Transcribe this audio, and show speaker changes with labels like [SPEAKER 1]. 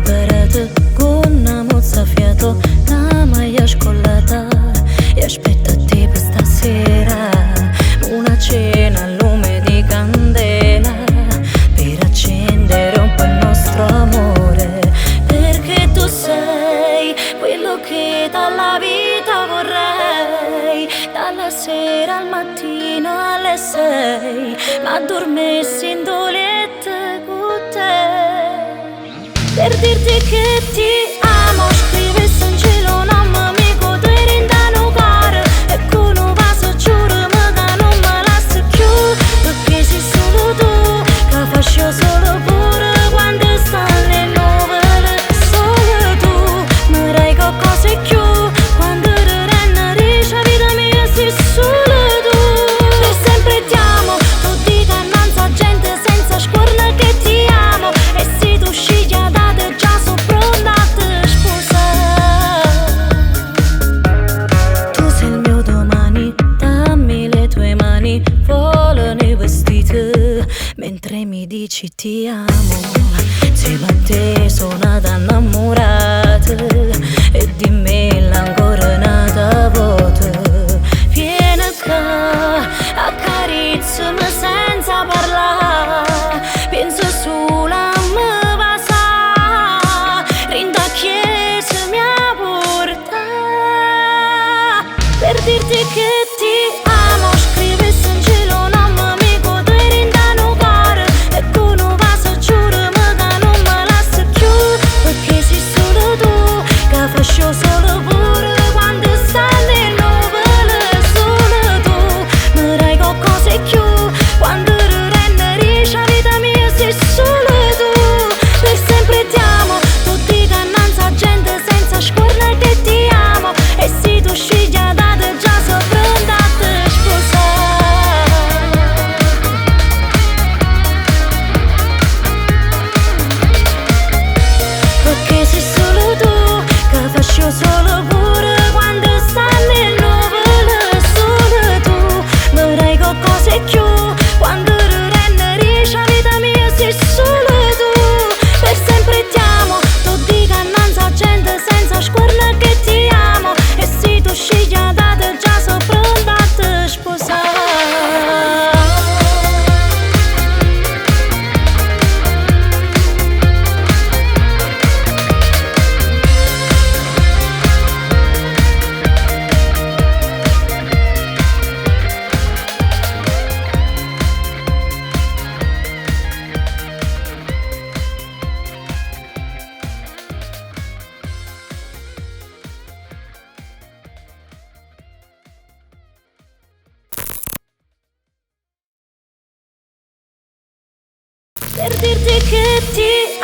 [SPEAKER 1] preparata con una mozzafiato, la maglia scollata e aspetta te per stasera. Una cena al lume di candela per accendere un po' il nostro amore, perché tu sei quello che dalla vita vorrei. Dalla sera al mattino alle 6 m'addormessi in dolette con te, per dirti che ti amo. Scrivessi in cielo un amico tu eri in da care, e con un vaso giuro che non me lascio più, perché sei solo tu che faccio solo pure quando stanno le nuvole. Solo tu mi dai qualcosa in più quando R.ENNA dice vita mia sei solo tu. Per sempre ti amo, tu dica innanzi gente senza scorna che ti amo, e se tu scegli a date già so pronta a te sposare. Tu sei il mio domani, dammi le tue mani, volano i vestiti mentre mi dici ti amo. Insieme a te sono nata innamorata e di me l'ancora nata vuota. Vieni qua, accarezzami senza parlare, penso solo a me passa, rinda chiesa mia porta, per dirti che ti amo. Scrivessi in cielo un amico tu eri in da care, e con un vaso giuro che non me lascio più, perché sei solo tu che faccio solo pure quando stanno le nuvole. Solo tu mi dai qualcosa in più quando R.ENNA dice vita mia sei solo tu. Per sempre ti amo, tu dica innanzi a gente senza scorna che ti amo, e se tu scegli a date già so pronta a te sposare, perché sei solo tu che faccio solo pure quando stanno le nuvole. Solo tu mi dai qualcosa in più quando R.ENNA dice vita mia sei solo tu. Per sempre ti amo, tu dica innanzi a gente senza scorna che ti amo, e se tu scegli a date già so pronta a te sposare. Per dirti che ti